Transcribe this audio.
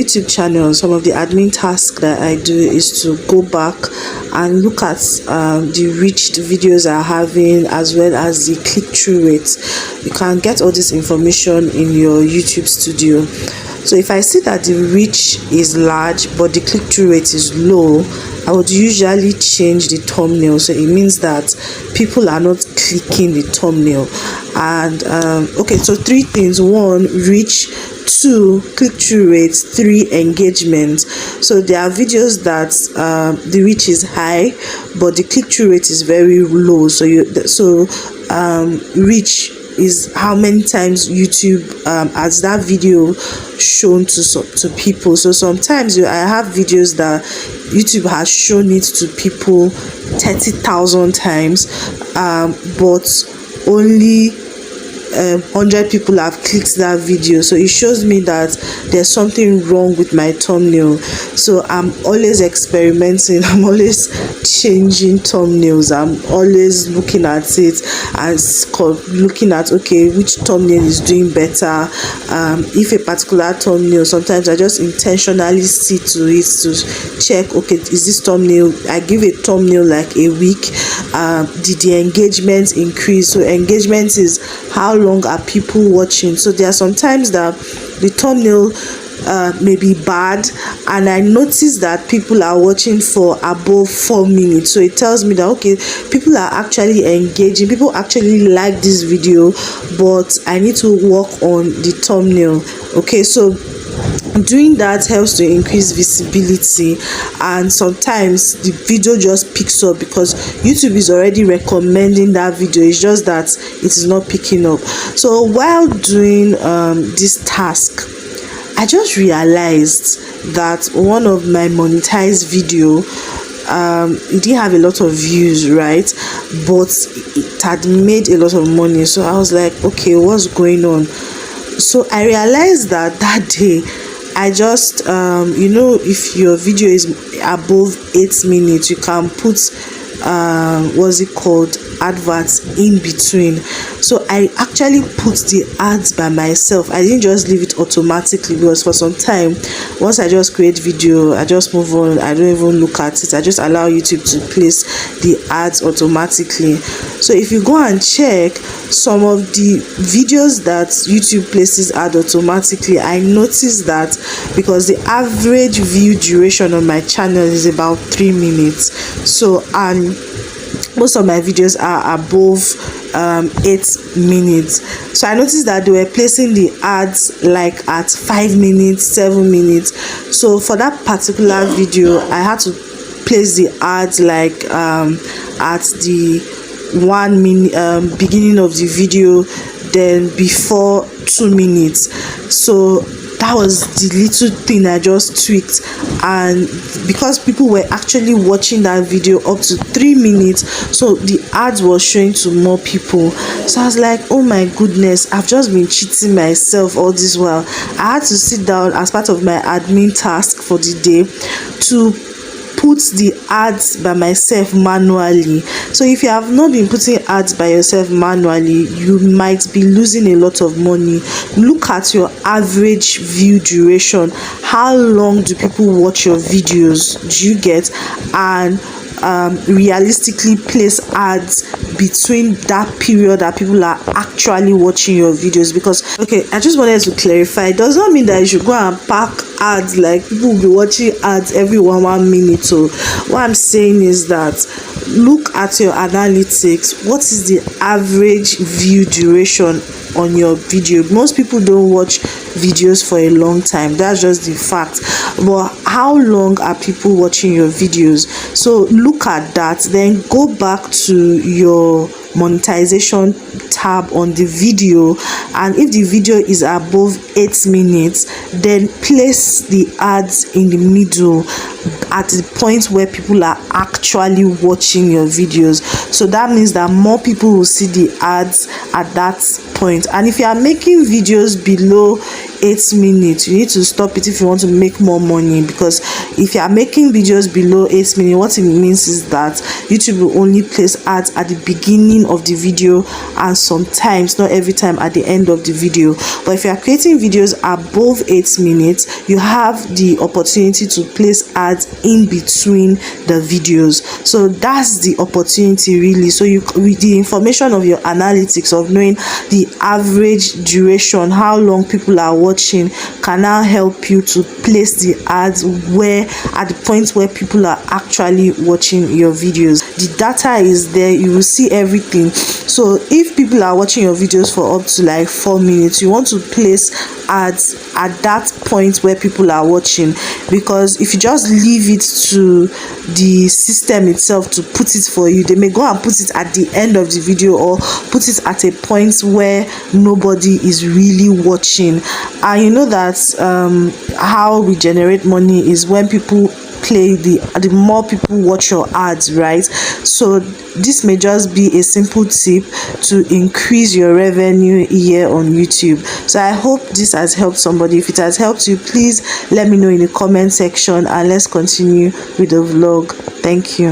YouTube channel, some of the admin tasks that I do is to go back and look at the reach the videos are having, as well as the click-through rate. You can get all this information in your YouTube studio. So if I see that the reach is large but the click-through rate is low, I would usually change the thumbnail. So it means that people are not clicking the thumbnail. And okay, so 3 things: 1, reach; 2, click-through rate; 3, engagement. So there are videos that the reach is high but the click-through rate is very low. So reach is how many times YouTube has that video shown to people. So sometimes I have videos that YouTube has shown it to people 30,000 times, but only 100 people have clicked that video. So it shows me that there's something wrong with my thumbnail. So I'm always experimenting, I'm always changing thumbnails, I'm always looking at it and looking at, okay, which thumbnail is doing better. If a particular thumbnail, sometimes I just intentionally see to it to check, okay, is this thumbnail, I give a thumbnail like a week, did the engagement increase? So engagement is how long are people watching. So there are sometimes that the thumbnail may be bad and I notice that people are watching for above 4 minutes. So it tells me that, okay, people are actually engaging, people actually like this video, but I need to work on the thumbnail. Okay, so doing that helps to increase visibility, and sometimes the video just picks up because YouTube is already recommending that video. It's just that it is not picking up. So while doing this task, I just realized that one of my monetized video, it didn't have a lot of views, right, but it had made a lot of money. So I was like, okay, what's going on? So I realized that day I just if your video is above 8 minutes, you can put what's it called, adverts in between. So I actually put the ads by myself. I didn't just leave it automatically, because for some time, once I just create video, I just move on, I don't even look at it, I just allow YouTube to place the ads automatically. So if you go and check some of the videos that YouTube places ad automatically, I noticed that because the average view duration on my channel is about 3 minutes, so and most of my videos are above 8 minutes. So I noticed that they were placing the ads like at 5 minutes, 7 minutes. So for that particular video, I had to place the ads like at the 1 minute beginning of the video, then before 2 minutes. So that was the little thing I just tweaked, and because people were actually watching that video up to 3 minutes, so the ads was showing to more people. So I was like, oh my goodness, I've just been cheating myself all this while. I had to sit down as part of my admin task for the day to put the ads by myself manually. So if you have not been putting ads by yourself manually, you might be losing a lot of money. Look at your average view duration. How long do people watch your videos? Do you get? And realistically place ads between that period that people are actually watching your videos. Because, okay, I just wanted to clarify, it does not mean that you should go and pack ads, like people will be watching ads every 1 minute. So what I'm saying is that look at your analytics. What is the average view duration on your video? Most people don't watch videos for a long time, that's just the fact. But how long are people watching your videos? So look at that, then go back to your monetization tab on the video, and if the video is above 8 minutes, then place the ads in the middle at the point where people are actually watching your videos. So that means that more people will see the ads at that point. And if you are making videos below 8 minutes, you need to stop it if you want to make more money. Because if you are making videos below 8 minutes, what it means is that YouTube will only place ads at the beginning of the video, and sometimes, not every time, at the end of the video. But if you are creating videos above 8 minutes, you have the opportunity to place ads in between the videos. So that's the opportunity, really. So you, with the information of your analytics of knowing the average duration, how long people are watching, can now help you to place the ads where, at the point where people are actually watching your videos. The data is there, you will see everything. So if people are watching your videos for up to like 4 minutes, you want to place ads at that point where people are watching. Because if you just leave it to the system itself to put it for you, they may go and put it at the end of the video, or put it at a point where nobody is really watching. And you know that how we generate money is when people play, the more people watch your ads, right? So this may just be a simple tip to increase your revenue here on YouTube. So I hope this has helped somebody. If it has helped you, please let me know in the comment section, and let's continue with the vlog. Thank you.